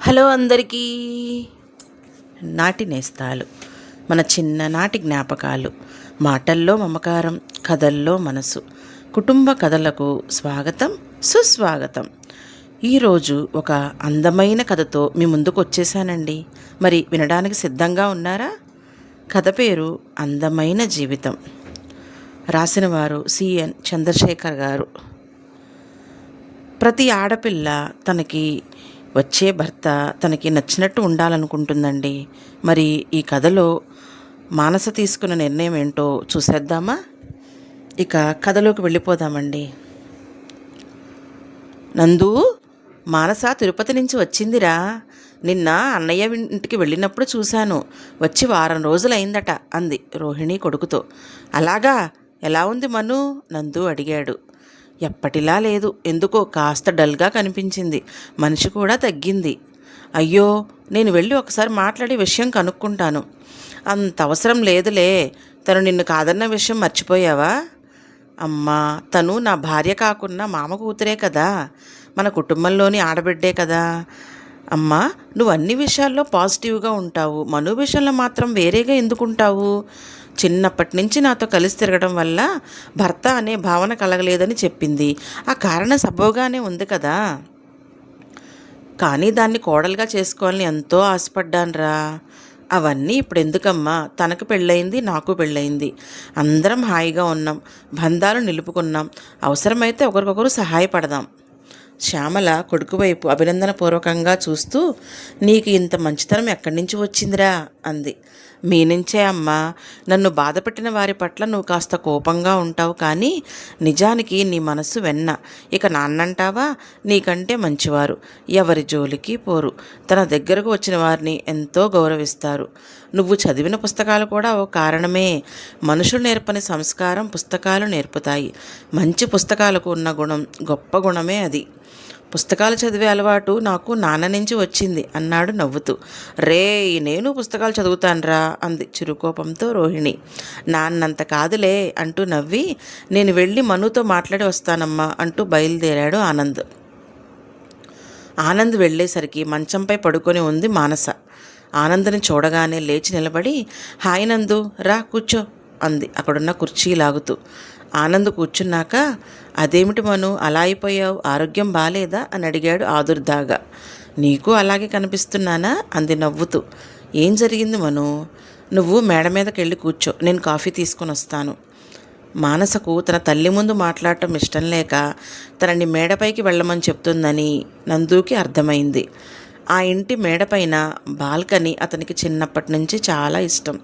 Hello అందరికీ. నాటి నేస్తాలు, మన చిన్ననాటి జ్ఞాపకాలు, మాటల్లో మమకారం, కథల్లో మనసు, కుటుంబ కథలకు స్వాగతం, సుస్వాగతం. ఈరోజు ఒక అందమైన కథతో మీ ముందుకు వచ్చేసానండి. మరి వినడానికి సిద్ధంగా ఉన్నారా? కథ పేరు అందమైన జీవితం. రాసినవారు సిఎన్ చంద్రశేఖర్ గారు. ప్రతి ఆడపిల్ల తనకి వచ్చే భర్త తనకి నచ్చినట్టు ఉండాలనుకుంటుందండి. మరి ఈ కథలో మానస తీసుకున్న నిర్ణయం ఏంటో చూసేద్దామా? ఇక కథలోకి వెళ్ళిపోదామండి. నందు, మానస తిరుపతి నుంచి వచ్చిందిరా. నిన్న అన్నయ్య ఇంటికి వెళ్ళినప్పుడు చూశాను. వచ్చి వారం రోజులైందట అంది రోహిణి కొడుకుతో. అలాగా? ఎలా ఉంది మను? నందు అడిగాడు. ఎప్పటిలా లేదు, ఎందుకో కాస్త డల్గా కనిపించింది. మనిషి కూడా తగ్గింది. అయ్యో, నేను వెళ్ళి ఒకసారి మాట్లాడే విషయం కనుక్కుంటాను. అంత అవసరం లేదులే. తను నిన్ను కాదన్న విషయం మర్చిపోయావా? అమ్మా, తను నా భార్య కాకున్నా మామ కూతురే కదా, మన కుటుంబంలోని ఆడబిడ్డే కదా. అమ్మా, నువ్వు అన్ని విషయాల్లో పాజిటివ్గా ఉంటావు, మను విషయంలో మాత్రం వేరేగా ఎందుకుంటావు? చిన్నప్పటి నుంచి నాతో కలిసి తిరగడం వల్ల భర్త అనే భావన కలగలేదని చెప్పింది. ఆ కారణం సబబుగానే ఉంది కదా. కానీ దాన్ని కోడలుగా చేసుకోవాలని ఎంతో ఆశపడ్డానురా. అవన్నీ ఇప్పుడు ఎందుకమ్మా? తనకు పెళ్ళయింది, నాకు పెళ్ళయింది. అందరం హాయిగా ఉన్నాం, బంధాలు నిలుపుకున్నాం. అవసరమైతే ఒకరికొకరు సహాయపడదాం. శ్యామల కొడుకు వైపు అభినందనపూర్వకంగా చూస్తూ, నీకు ఇంత మంచితనం ఎక్కడి నుంచి వచ్చిందిరా అంది. మీ నుంచే అమ్మా. నన్ను బాధపెట్టిన వారి పట్ల నువ్వు కాస్త కోపంగా ఉంటావు, కానీ నిజానికి నీ మనసు వెన్న. ఇక నాన్నంటావా? నీకంటే మంచివారు, ఎవరి జోలికి పోరు, తన దగ్గరకు వచ్చిన వారిని ఎంతో గౌరవిస్తారు. నువ్వు చదివిన పుస్తకాలు కూడా ఓ కారణమే. మనుషులు నేర్పని సంస్కారం పుస్తకాలు నేర్పుతాయి. మంచి పుస్తకాలకు ఉన్న గుణం గొప్ప గుణమే అది. పుస్తకాలు చదివే అలవాటు నాకు నాన్న నుంచి వచ్చింది అన్నాడు నవ్వుతూ. రే, నేను పుస్తకాలు చదువుతానురా అంది చిరుకోపంతో రోహిణి. నాన్నంత కాదులే అంటూ నవ్వి, నేను వెళ్ళి మనుతో మాట్లాడి వస్తానమ్మా అంటూ బయలుదేరాడు ఆనంద్. ఆనంద్ వెళ్ళేసరికి మంచంపై పడుకొని ఉంది మానస. ఆనంద్ని చూడగానే లేచి నిలబడి, హాయ్ నందు, రా కూర్చో అంది అక్కడున్న కుర్చీ లాగుతూ. ఆనంద్ కూర్చున్నాక, అదేమిటి మను అలా అయిపోయావు, ఆరోగ్యం బాలేదా అని అడిగాడు ఆదుర్దాగా. నీకు అలాగే కనిపిస్తున్నానా అంది నవ్వుతూ. ఏం జరిగింది మను? నువ్వు మేడ మీదకి వెళ్ళి కూర్చో, నేను కాఫీ తీసుకొని వస్తాను. మానసకు తన తల్లి ముందు మాట్లాడటం ఇష్టం లేక తనని మేడపైకి వెళ్ళమని చెప్తుందని నందుకి అర్థమైంది. ఆ ఇంటి మేడపైన బాల్కనీ అతనికి చిన్నప్పటి నుంచి చాలా ఇష్టం.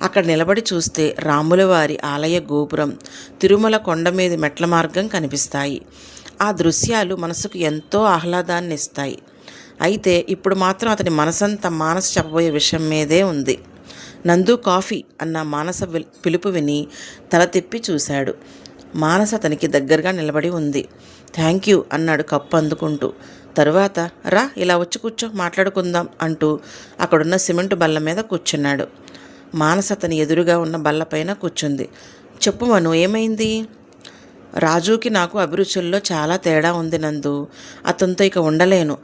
అక్కడ నిలబడి చూస్తే రాములవారి ఆలయ గోపురం, తిరుమల కొండ మీద మెట్ల మార్గం కనిపిస్తాయి. ఆ దృశ్యాలు మనసుకు ఎంతో ఆహ్లాదాన్ని ఇస్తాయి. అయితే ఇప్పుడు మాత్రం అతని మనసంతా మానస చెప్పబోయే విషయం మీదే ఉంది. నందు, కాఫీ అన్న మానస పిలుపు విని తల తిప్పి చూశాడు. మానస అతనికి దగ్గరగా నిలబడి ఉంది. థ్యాంక్ యూ అన్నాడు కప్పు అందుకుంటూ. తరువాత, రా ఇలా వచ్చి కూర్చో, మాట్లాడుకుందాం అంటూ అక్కడున్న సిమెంటు బల్ల మీద కూర్చున్నాడు. మానస అతని ఎదురుగా ఉన్న బల్లపైన కూర్చుంది. చెప్పు మను, ఏమైంది? రాజుకి నాకు అభిరుచుల్లో చాలా తేడా ఉంది నందు. అతనితో ఇక ఉండలేను.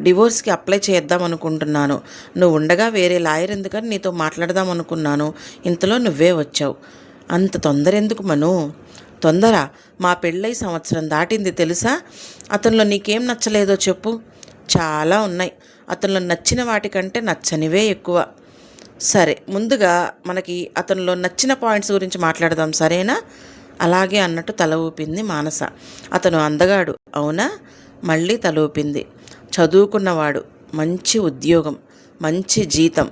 డివోర్స్కి అప్లై చేద్దాం అనుకుంటున్నాను. నువ్వు ఉండగా వేరే లాయర్ ఎందుకని నీతో మాట్లాడదాం అనుకున్నాను. ఇంతలో నువ్వే వచ్చావు. అంత తొందర ఎందుకు మను? తొందర? మా పెళ్ళై సంవత్సరం దాటింది తెలుసా. అతనిలో నీకేం నచ్చలేదో చెప్పు. చాలా ఉన్నాయి. అతనిలో నచ్చిన వాటికంటే నచ్చనివే ఎక్కువ. సరే, ముందుగా మనకి అతనిలో నచ్చిన పాయింట్స్ గురించి మాట్లాడదాం, సరేనా? అలాగే అన్నట్టు తల ఊపింది మానస. అతను అందగాడు, అవునా? మళ్ళీ తల ఊపింది. చదువుకున్నవాడు, మంచి ఉద్యోగం, మంచి జీతం,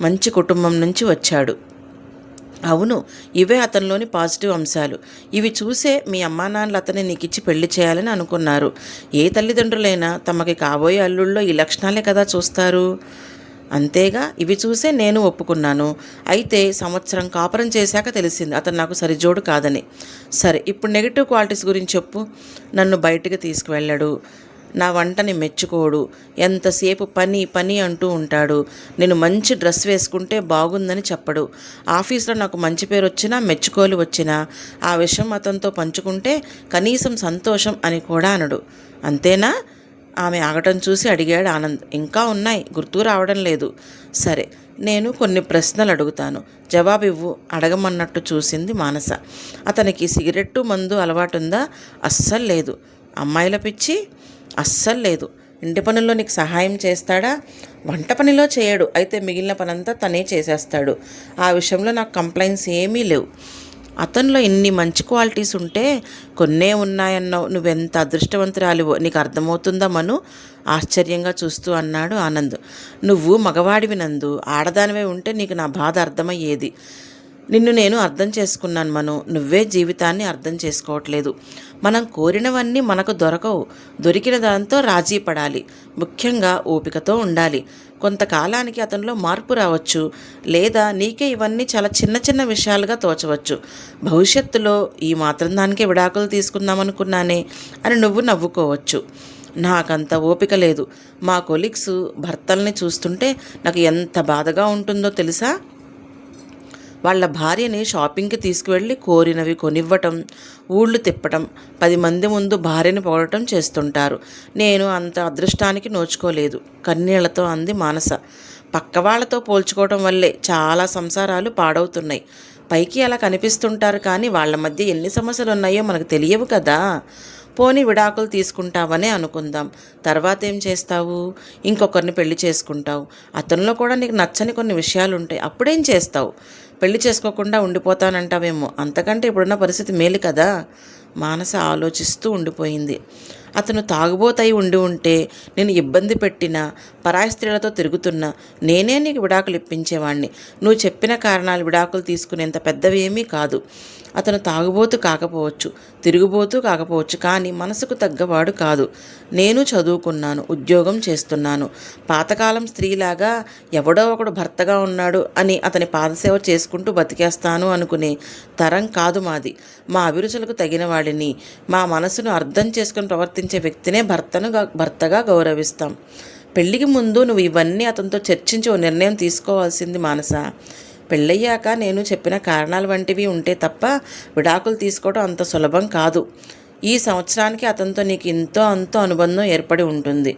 మంచి కుటుంబం నుంచి వచ్చాడు. అవును, ఇవే అతనిలోని పాజిటివ్ అంశాలు. ఇవి చూసే మీ అమ్మా నాన్నలు అతన్ని నీకు ఇచ్చి పెళ్లి చేయాలని అనుకున్నారు. ఏ తల్లిదండ్రులైనా తమకి కాబోయే అల్లుళ్ళలో ఈ లక్షణాలే కదా చూస్తారు. అంతేగా, ఇవి చూసే నేను ఒప్పుకున్నాను. అయితే సంవత్సరం కాపురం చేశాక తెలిసింది అతను నాకు సరిజోడు కాదని. సరే, ఇప్పుడు నెగిటివ్ క్వాలిటీస్ గురించి చెప్పు. నన్ను బయటికి తీసుకువెళ్ళాడు, నా వంటని మెచ్చుకోడు, ఎంతసేపు పని పని అంటూ ఉంటాడు. నేను మంచి డ్రెస్ వేసుకుంటే బాగుందని చెప్పడు. ఆఫీస్లో నాకు మంచి పేరు వచ్చినా మెచ్చుకోలు వచ్చినా ఆ విషయం అతనితో పంచుకుంటే కనీసం సంతోషం అని కూడా అనడు. అంతేనా? ఆమె ఆగటం చూసి అడిగాడు ఆనంద్. ఇంకా ఉన్నాయి, గుర్తుకు రావడం లేదు. సరే, నేను కొన్ని ప్రశ్నలు అడుగుతాను, జవాబు ఇవ్వు అడగమన్నట్టు చూసింది మానస. అతనికి సిగరెట్టు మందు అలవాటుందా? అస్సలు లేదు. అమ్మాయిల పిచ్చి? అస్సలు లేదు. ఇంటి పనుల్లో నీకు సహాయం చేస్తాడా? వంట పనిలో చేయడు, అయితే మిగిలిన పనంతా తనే చేసేస్తాడు. ఆ విషయంలో నాకు కంప్లైంట్స్ ఏమీ లేవు. అతనిలో ఇన్ని మంచి క్వాలిటీస్ ఉంటే కొన్నే ఉన్నాయన్నావు. నువ్వెంత అదృష్టవంతురాలివో నీకు అర్థమవుతుందా మను? ఆశ్చర్యంగా చూస్తూ అన్నాడు ఆనంద్. నువ్వు మగవాడివి నందు, ఆడదానివే ఉంటే నీకు నా బాధ అర్థమయ్యేది. నిన్ను నేను అర్థం చేసుకున్నాను మను, నువ్వే జీవితాన్ని అర్థం చేసుకోవట్లేదు. మనం కోరినవన్నీ మనకు దొరకవు. దొరికిన దాంతో రాజీ పడాలి. ముఖ్యంగా ఓపికతో ఉండాలి. కొంతకాలానికి అతనిలో మార్పు రావచ్చు, లేదా నీకే ఇవన్నీ చాలా చిన్న చిన్న విషయాలుగా తోచవచ్చు. భవిష్యత్తులో ఈ మాత్రం దానికే విడాకులు తీసుకుందామనుకున్నానే అని నువ్వు నవ్వుకోవచ్చు. నాకంత ఓపిక లేదు. మా కొలీగ్స్ భర్తల్ని చూస్తుంటే నాకు ఎంత బాధగా ఉంటుందో తెలుసా? వాళ్ళ భార్యని షాపింగ్కి తీసుకువెళ్ళి కోరినవి కొనివ్వటం, ఊళ్ళు తిప్పటం, 10 మంది ముందు భార్యని పొగడటం చేస్తుంటారు. నేను అంత అదృష్టానికి నోచుకోలేదు, కన్నీళ్లతో అంది మానస. పక్కవాళ్లతో పోల్చుకోవటం వల్లే చాలా సంసారాలు పాడవుతున్నాయి. పైకి అలా కనిపిస్తుంటారు, కానీ వాళ్ళ మధ్య ఎన్ని సమస్యలు ఉన్నాయో మనకు తెలియవు కదా. పోనీ విడాకులు తీసుకుంటావనే అనుకుందాం. తర్వాత ఏం చేస్తావు? ఇంకొకరిని పెళ్లి చేసుకుంటావు. అతనిలో కూడా నీకు నచ్చని కొన్ని విషయాలు ఉంటాయి. అప్పుడేం చేస్తావు? పెళ్లి చేసుకోకుండా ఉండిపోతానంటావేమో. అంతకంటే ఇప్పుడున్న పరిస్థితి మేలు కదా. మానస ఆలోచిస్తూ ఉండిపోయింది. అతను తాగుబోతై ఉండి ఉంటే, నేను ఇబ్బంది పెట్టినా, పరాయి స్త్రీలతో తిరుగుతున్నా నేనే నీకు విడాకులు ఇప్పించేవాణ్ణి. నువ్వు చెప్పిన కారణాలు విడాకులు తీసుకునేంత పెద్దవి ఏమీ కాదు. అతను తాగుబోతు కాకపోవచ్చు, తిరుగుబోతూ కాకపోవచ్చు, కానీ మనసుకు తగ్గవాడు కాదు. నేను చదువుకున్నాను, ఉద్యోగం చేస్తున్నాను. పాతకాలం స్త్రీలాగా ఎవడో ఒకడు భర్తగా ఉన్నాడు అని అతని పాదసేవ చేసుకుంటూ బతికేస్తాను అనుకునే తరం కాదు మాది. మా అభిరుచులకు తగిన వాడిని, మా మనసును అర్థం చేసుకుని ప్రవర్తించే వ్యక్తినే భర్తగా గౌరవిస్తాం. పెళ్లికి ముందు నువ్వు ఇవన్నీ అతనితో చర్చించి ఓ నిర్ణయం తీసుకోవాల్సింది మానస. పెళ్ళయ్యాక నేను చెప్పిన కారణాలు వంటివి ఉంటే తప్ప విడాకులు తీసుకోవడం అంత సులభం కాదు. ఈ సంవత్సరానికి అతనితో నీకు ఇంతో అంతో అనుబంధం ఏర్పడి ఉంటుంది.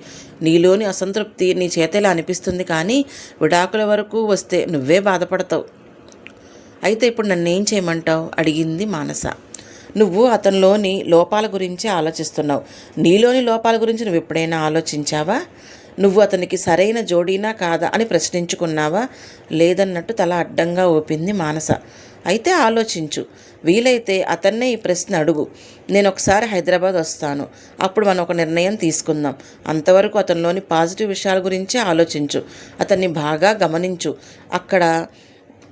నీలోని అసంతృప్తి నీ చేతలా అనిపిస్తుంది, కానీ విడాకుల వరకు వస్తే నువ్వే బాధపడతావు. అయితే ఇప్పుడు నన్నేం చేయమంటావు? అడిగింది మానస. నువ్వు అతనిలోని లోపాల గురించి ఆలోచిస్తున్నావు. నీలోని లోపాల గురించి నువ్వు ఎప్పుడైనా ఆలోచించావా? నువ్వు అతనికి సరైన జోడీనా కాదా అని ప్రశ్నించుకున్నావా? లేదన్నట్టు తల అడ్డంగా ఊపింది మానస. అయితే ఆలోచించు. వీలైతే అతన్నే ఈ ప్రశ్న అడుగు. నేను ఒకసారి హైదరాబాద్ వస్తాను, అప్పుడు మనం ఒక నిర్ణయం తీసుకుందాం. అంతవరకు అతనిలోని పాజిటివ్ విషయాల గురించి ఆలోచించు. అతన్ని బాగా గమనించు.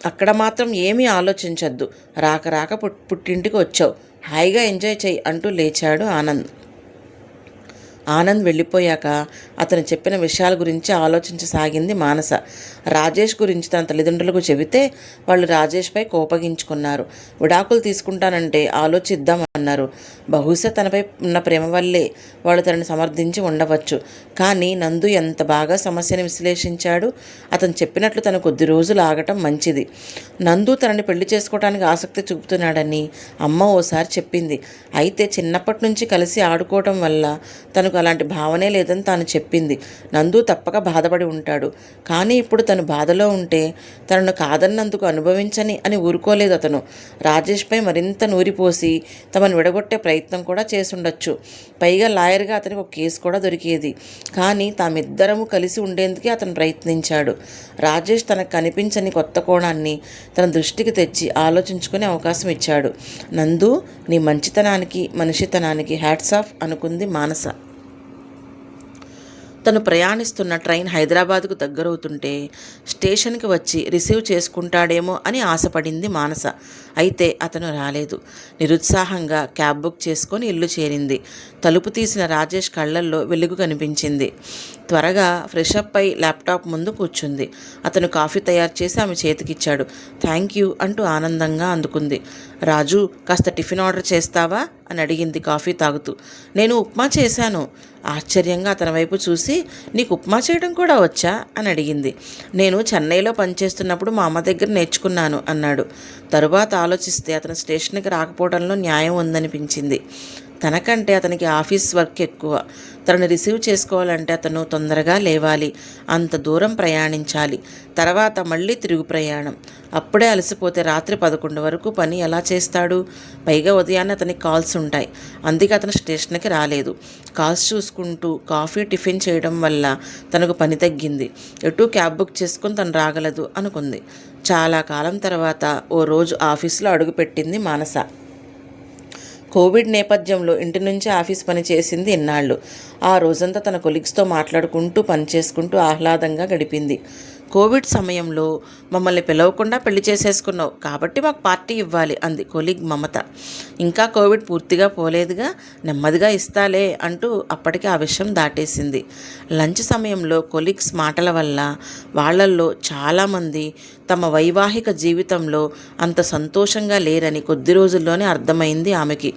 అక్కడ మాత్రం ఏమీ ఆలోచించద్దు. రాక పుట్టింటికి వచ్చావు, హాయిగా ఎంజాయ్ చెయ్యి అంటూ లేచాడు ఆనంద్. ఆనంద్ వెళ్ళిపోయాక అతను చెప్పిన విషయాల గురించి ఆలోచించసాగింది మానస. రాజేష్ గురించి తన తల్లిదండ్రులకు చెబితే వాళ్ళు రాజేష్పై కోపగించుకున్నారు. విడాకులు తీసుకుంటానంటే ఆలోచిద్దామన్నారు. బహుశా తనపై ఉన్న ప్రేమ వల్లే వాళ్ళు తనని సమర్థించి ఉండవచ్చు. కానీ నందు ఎంత బాగా సమస్యని విశ్లేషించాడు. అతను చెప్పినట్లు తను కొద్ది రోజులు ఆగటం మంచిది. నందు తనని పెళ్లి చేసుకోవడానికి ఆసక్తి చూపుతున్నాడని అమ్మ ఓసారి చెప్పింది. అయితే చిన్నప్పటి నుంచి కలిసి ఆడుకోవటం వల్ల తనకు అలాంటి భావనే లేదని తాను చెప్పింది. నందు తప్పక బాధపడి ఉంటాడు. కానీ ఇప్పుడు తను బాధలో ఉంటే తనను కాదన్నందుకు అనుభవించని అని ఊరుకోలేదు అతను. రాజేష్పై మరింత నూరిపోసి తమను విడగొట్టే ప్రయత్నం కూడా చేసుండొచ్చు. పైగా లాయర్గా అతనికి ఒక కేసు కూడా దొరికేది. కానీ తామిద్దరము కలిసి ఉండేందుకే అతను ప్రయత్నించాడు. రాజేష్ తనకు కనిపించని కొత్త కోణాన్ని తన దృష్టికి తెచ్చి ఆలోచించుకునే అవకాశం ఇచ్చాడు. నందు, నీ మంచితనానికి, మనిషితనానికి హ్యాట్స్ ఆఫ్ అనుకుంది మానస. తను ప్రయాణిస్తున్న ట్రైన్ హైదరాబాద్కు దగ్గరవుతుంటే స్టేషన్కి వచ్చి రిసీవ్ చేసుకుంటాడేమో అని ఆశపడింది మానస. అయితే అతను రాలేదు. నిరుత్సాహంగా క్యాబ్ బుక్ చేసుకొని ఇల్లు చేరింది. తలుపు తీసిన రాజేష్ కళ్ళల్లో వెలుగు కనిపించింది. త్వరగా ఫ్రెషప్ అయి ల్యాప్టాప్ ముందు కూర్చుంది. అతను కాఫీ తయారు చేసి ఆమె చేతికిచ్చాడు. థ్యాంక్ యూ అంటూ ఆనందంగా అందుకుంది. రాజు, కాస్త టిఫిన్ ఆర్డర్ చేస్తావా అని అడిగింది కాఫీ తాగుతూ. నేను ఉప్మా చేశాను. ఆశ్చర్యంగా అతని వైపు చూసి, నీకు ఉప్మా చేయడం కూడా వచ్చా అని అడిగింది. నేను చెన్నైలో పనిచేస్తున్నప్పుడు మా అమ్మ దగ్గర నేర్చుకున్నాను అన్నాడు. తరువాత ఆలోచిస్తే అతను స్టేషన్కి రాకపోవడంలో న్యాయం ఉందనిపించింది. తనకంటే అతనికి ఆఫీస్ వర్క్ ఎక్కువ. తనని రిసీవ్ చేసుకోవాలంటే అతను తొందరగా లేవాలి, అంత దూరం ప్రయాణించాలి, తర్వాత మళ్ళీ తిరుగు ప్రయాణం. అప్పుడే అలసిపోతే రాత్రి 11 వరకు పని ఎలా చేస్తాడు? పైగా ఉదయాన్నే అతనికి కాల్స్ ఉంటాయి. అందుకే అతను స్టేషన్కి రాలేదు. కాల్స్ చూసుకుంటూ కాఫీ టిఫిన్ చేయడం వల్ల తనకు పని తగ్గింది. ఎటు క్యాబ్ బుక్ చేసుకుని తను రాగలదు అనుకుంది. చాలా కాలం తర్వాత ఓ రోజు ఆఫీసులో అడుగుపెట్టింది మానస. కోవిడ్ నేపథ్యంలో ఇంటి నుంచి ఆఫీస్ పని చేసింది ఇన్నాళ్ళు. ఆ రోజంతా తన కొలీగ్స్తో మాట్లాడుకుంటూ పని చేసుకుంటూ ఆహ్లాదంగా గడిపింది. కోవిడ్ సమయంలో మమ్మల్ని పిలవకుండా పెళ్లి చేసేసుకున్నావు కాబట్టి మాకు పార్టీ ఇవ్వాలి అంది కొలీగ్ మమత. ఇంకా కోవిడ్ పూర్తిగా పోలేదుగా, నెమ్మదిగా ఇస్తాలే అంటూ అప్పటికే ఆ విషయం దాటేసింది. లంచ్ సమయంలో కొలీగ్స్ మాటల వల్ల వాళ్ళల్లో చాలామంది తమ వైవాహిక జీవితంలో అంత సంతోషంగా లేరని కొద్ది రోజుల్లోనే అర్థమైంది ఆమెకి.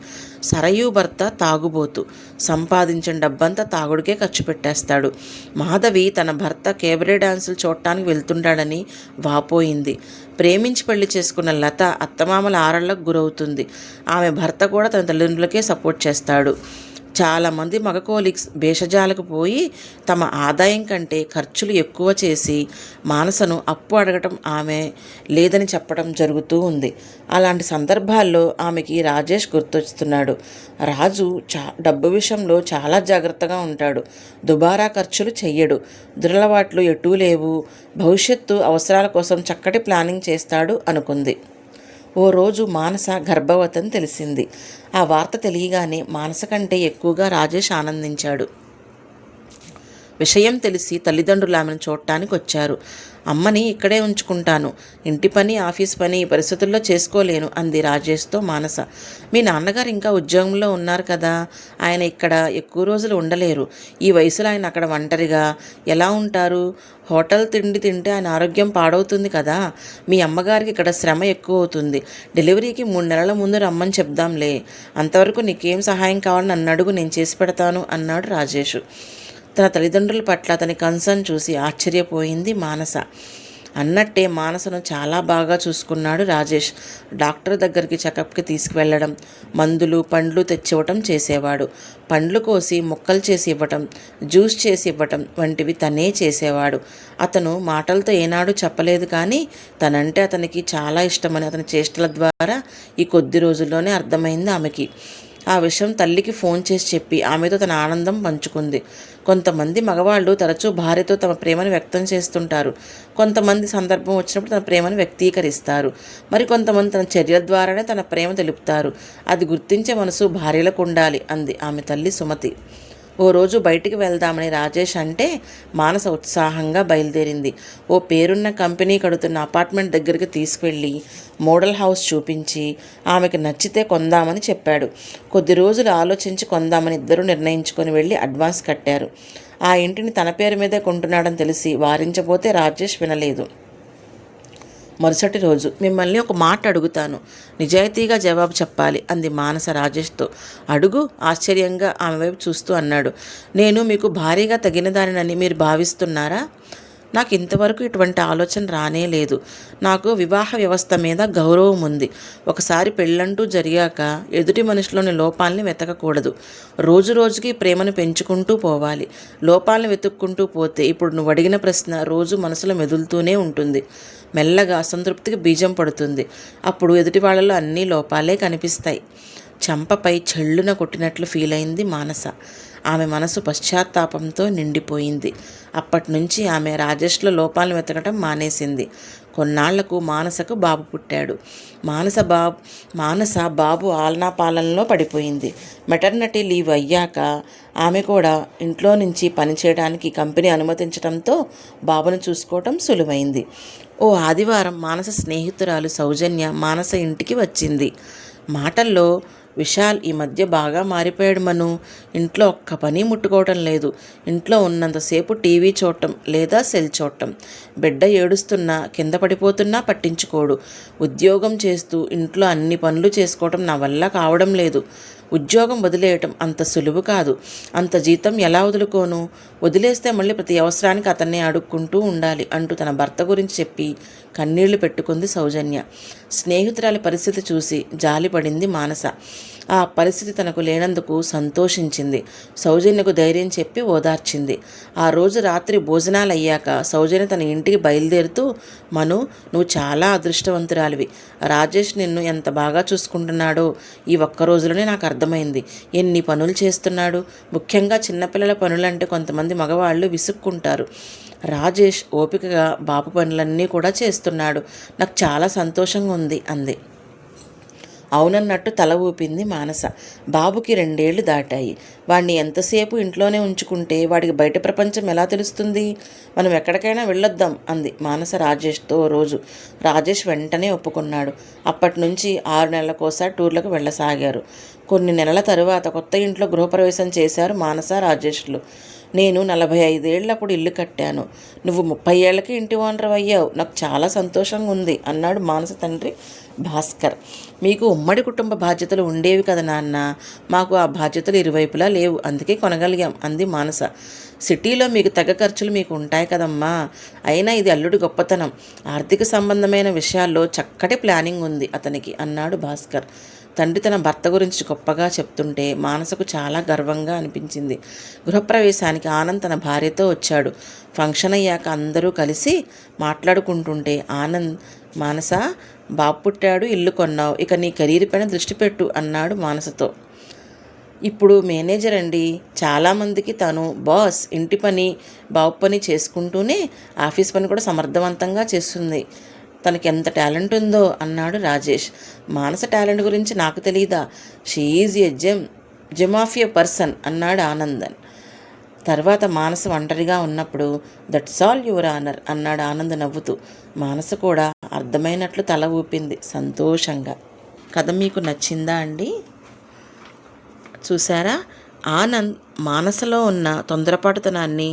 సరయూ భర్త తాగుబోతు, సంపాదించిన డబ్బంతా తాగుడికే ఖర్చు పెట్టేస్తాడు. మాధవి తన భర్త కేబరే డాన్సులు చూడటానికి వెళ్తుంటాడని వాపోయింది. ప్రేమించి పెళ్లి చేసుకున్న లత అత్తమామల ఆరళ్లకు గురవుతుంది. ఆమె భర్త కూడా తన తల్లిదండ్రులకే సపోర్ట్ చేస్తాడు. చాలామంది మగ కోలీగ్స్ భేషజాలకు పోయి తమ ఆదాయం కంటే ఖర్చులు ఎక్కువ చేసి మానసను అప్పు అడగటం, ఆమె లేదని చెప్పడం జరుగుతూ ఉంది. అలాంటి సందర్భాల్లో ఆమెకి రాజేష్ గుర్తొస్తున్నాడు. రాజు డబ్బు విషయంలో చాలా జాగ్రత్తగా ఉంటాడు. దుబారా ఖర్చులు చెయ్యడు. దురలవాట్లు ఎటూ లేవు. భవిష్యత్తు అవసరాల కోసం చక్కటి ప్లానింగ్ చేస్తాడు అనుకుంది. ఓ రోజు మానస గర్భవతిని తెలిసింది. ఆ వార్త తెలియగానే మానస కంటే ఎక్కువగా రాజేష్ ఆనందించాడు. విషయం తెలిసి తల్లిదండ్రులు ఆమెను చూడటానికి వచ్చారు. అమ్మని ఇక్కడే ఉంచుకుంటాను, ఇంటి పని ఆఫీస్ పని ఈ పరిస్థితుల్లో చేసుకోలేను అంది రాజేష్తో మానస. మీ నాన్నగారు ఇంకా ఉద్యోగంలో ఉన్నారు కదా, ఆయన ఇక్కడ ఎక్కువ రోజులు ఉండలేరు. ఈ వయసులో ఆయన అక్కడ ఒంటరిగా ఎలా ఉంటారు? హోటల్ తిండి తింటే ఆయన ఆరోగ్యం పాడవుతుంది కదా. మీ అమ్మగారికి ఇక్కడ శ్రమ ఎక్కువ అవుతుంది. డెలివరీకి 3 నెలల ముందు రమ్మని చెప్దాంలే. అంతవరకు నీకేం సహాయం కావాలని నన్ను అడుగు, నేను చేసి పెడతాను అన్నాడు రాజేష్. తన తల్లిదండ్రుల పట్ల అతని కన్సర్న్ చూసి ఆశ్చర్యపోయింది మానస. అన్నట్టే మానసను చాలా బాగా చూసుకున్నాడు రాజేష్. డాక్టర్ దగ్గరికి చెకప్కి తీసుకువెళ్ళడం, మందులు పండ్లు తెచ్చివ్వటం చేసేవాడు. పండ్లు కోసి ముక్కలు చేసి ఇవ్వటం, జ్యూస్ చేసి ఇవ్వటం వంటివి తనే చేసేవాడు. అతను మాటలతో ఏనాడు చెప్పలేదు, కానీ తనంటే అతనికి చాలా ఇష్టమని అతని చేష్టల ద్వారా ఈ కొద్ది రోజుల్లోనే అర్థమైంది ఆమెకి. ఆ విషయం తల్లికి ఫోన్ చేసి చెప్పి ఆమెతో తన ఆనందం పంచుకుంది. కొంతమంది మగవాళ్ళు తరచూ భార్యతో తమ ప్రేమను వ్యక్తం చేస్తుంటారు. కొంతమంది సందర్భం వచ్చినప్పుడు తన ప్రేమను వ్యక్తీకరిస్తారు. మరి కొంతమంది తన చర్యల ద్వారానే తన ప్రేమ తెలుపుతారు. అది గుర్తించే మనసు భార్యలకు ఉండాలి అంది ఆమె తల్లి సుమతి. ఓ రోజు బయటికి వెళ్దామని రాజేష్ అంటే మానస ఉత్సాహంగా బయలుదేరింది. ఓ పేరున్న కంపెనీ కడుతున్న అపార్ట్మెంట్ దగ్గరికి తీసుకెళ్ళి మోడల్ హౌస్ చూపించి ఆమెకు నచ్చితే కొందామని చెప్పాడు. కొద్ది రోజులు ఆలోచించి కొందామని ఇద్దరూ నిర్ణయించుకొని వెళ్ళి అడ్వాన్స్ కట్టారు. ఆ ఇంటిని తన పేరు మీదే కొంటున్నాడని తెలిసి వారించబోతే రాజేష్ వినలేదు. మరుసటి రోజు, మిమ్మల్ని ఒక మాట అడుగుతాను, నిజాయితీగా జవాబు చెప్పాలి అంది మానస రాజేష్తో. అడుగు ఆశ్చర్యంగా ఆమె వైపు చూస్తూ అన్నాడు. నేను మీకు భారీగా తగినదానినని మీరు భావిస్తున్నారా? నాకు ఇంతవరకు ఇటువంటి ఆలోచన రానే లేదు. నాకు వివాహ వ్యవస్థ మీద గౌరవం ఉంది. ఒకసారి పెళ్ళంటూ జరిగాక ఎదుటి మనిషిలోని లోపాలని వెతకకూడదు. రోజు రోజుకి ప్రేమను పెంచుకుంటూ పోవాలి. లోపాలను వెతుక్కుంటూ పోతే ఇప్పుడు నువ్వు అడిగిన ప్రశ్న రోజు మనసులో మెదులుతూనే ఉంటుంది. మెల్లగా అసంతృప్తికి బీజం పడుతుంది. అప్పుడు ఎదుటి వాళ్ళలో అన్ని లోపాలే కనిపిస్తాయి. చెంపపై చెళ్ళున కొట్టినట్లు ఫీల్ అయింది మానస. ఆమె మనసు పశ్చాత్తాపంతో నిండిపోయింది. అప్పటి నుంచి ఆమె రాజేష్లో లోపాలను వెతకడం మానేసింది. కొన్నాళ్లకు మానసకు బాబు పుట్టాడు. మానస బాబు ఆలనా పాలనలో పడిపోయింది. మెటర్నిటీ లీవ్ అయ్యాక ఆమె కూడా ఇంట్లో నుంచి పనిచేయడానికి కంపెనీ అనుమతించడంతో బాబును చూసుకోవటం సులువైంది. ఓ ఆదివారం మానస స్నేహితురాలు సౌజన్య మానస ఇంటికి వచ్చింది. మాటల్లో, విశాల్ ఈ మధ్య బాగా మారిపోయాడు మను. ఇంట్లో ఒక్క పని ముట్టుకోవటం లేదు. ఇంట్లో ఉన్నంతసేపు టీవీ చూడటం లేదా సెల్ చూడటం. బిడ్డ ఏడుస్తున్నా కింద పడిపోతున్నా పట్టించుకోడు. ఉద్యోగం చేస్తూ ఇంట్లో అన్ని పనులు చేసుకోవటం నా వల్ల కావడం లేదు. ఉద్యోగం వదిలేయటం అంత సులువు కాదు. అంత జీతం ఎలా వదులుకోను? వదిలేస్తే మళ్ళీ ప్రతి అవసరానికి అతన్నే అడుక్కుంటూ ఉండాలి అంటూ తన భర్త గురించి చెప్పి కన్నీళ్లు పెట్టుకుంది సౌజన్య. స్నేహితురాలి పరిస్థితి చూసి జాలిపడింది మానస. ఆ పరిస్థితి తనకు లేనందుకు సంతోషించింది. సౌజన్యకు ధైర్యం చెప్పి ఓదార్చింది. ఆ రోజు రాత్రి భోజనాలు అయ్యాక సౌజన్య తన ఇంటికి బయలుదేరుతూ, మను, నువ్వు చాలా అదృష్టవంతురాలివి. రాజేష్ నిన్ను ఎంత బాగా చూసుకుంటున్నాడో ఈ ఒక్క రోజులోనే నాకు అర్థమైంది. ఎన్ని పనులు చేస్తున్నాడు. ముఖ్యంగా చిన్నపిల్లల పనులంటే కొంతమంది మగవాళ్ళు విసుక్కుంటారు. రాజేష్ ఓపికగా బాబు పనులన్నీ కూడా చేస్తున్నాడు. నాకు చాలా సంతోషంగా ఉంది అంది. అవునన్నట్టు తల ఊపింది మానస. బాబుకి 2 ఏళ్లు దాటాయి. వాడిని ఎంతసేపు ఇంట్లోనే ఉంచుకుంటే వాడికి బయట ప్రపంచం ఎలా తెలుస్తుంది? మనం ఎక్కడికైనా వెళ్ళొద్దాం అంది మానస రాజేష్తో రోజు. రాజేష్ వెంటనే ఒప్పుకున్నాడు. అప్పటి నుంచి 6 నెలలకోసారి టూర్లకు వెళ్ళసాగారు. కొన్ని నెలల తరువాత కొత్త ఇంట్లో గృహప్రవేశం చేశారు మానస రాజేష్లు. నేను 45 ఏళ్ళప్పుడు ఇల్లు కట్టాను. నువ్వు 30 ఏళ్ళకి ఇంటి ఓనర్ అయ్యావు. నాకు చాలా సంతోషంగా ఉంది అన్నాడు మానస తండ్రి భాస్కర్. మీకు ఉమ్మడి కుటుంబ బాధ్యతలు ఉండేవి కదా నాన్న. మాకు ఆ బాధ్యతలు ఇరువైపులా లేవు, అందుకే కొనగలిగాం అంది మానస. సిటీలో మీకు తగ్గ ఖర్చులు మీకు ఉంటాయి కదమ్మా. అయినా ఇది అల్లుడి గొప్పతనం. ఆర్థిక సంబంధమైన విషయాల్లో చక్కటి ప్లానింగ్ ఉంది అతనికి అన్నాడు భాస్కర్. తండ్రి తన భర్త గురించి గొప్పగా చెప్తుంటే మానసకు చాలా గర్వంగా అనిపించింది. గృహప్రవేశానికి ఆనంద్ తన భార్యతో వచ్చాడు. ఫంక్షన్ అయ్యాక అందరూ కలిసి మాట్లాడుకుంటుంటే ఆనంద్, మానస, బాబు పుట్టాడు, ఇల్లు కొన్నావు, ఇక నీ కెరీర్ పైన దృష్టి పెట్టు అన్నాడు మానసతో. ఇప్పుడు మేనేజర్ అండి. చాలామందికి తను బాస్. ఇంటి పని, బాబు పని చేసుకుంటూనే ఆఫీస్ పని కూడా సమర్థవంతంగా చేస్తుంది. తనకి ఎంత టాలెంట్ ఉందో అన్నాడు రాజేష్. మానస టాలెంట్ గురించి నాకు తెలీదా? She is a gem of a person అన్నాడు ఆనందన్. తర్వాత మానస ఒంటరిగా ఉన్నప్పుడు, దట్స్ ఆల్ యువర్ ఆనర్ అన్నాడు ఆనంద్ నవ్వుతూ. మానస కూడా అర్థమైనట్లు తల ఊపింది సంతోషంగా. కథ మీకు నచ్చిందా అండి? చూసారా? ఆనంద్ మానసలో ఉన్న తొందరపాటుతనాన్ని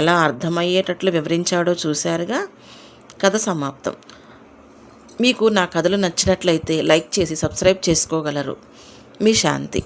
ఎలా అర్థమయ్యేటట్లు వివరించాడో చూశారుగా. కథ సమాప్తం. మీకు నా కథలు నచ్చినట్లయితే లైక్ చేసి సబ్స్క్రైబ్ చేసుకోగలరు. మీ శాంతి.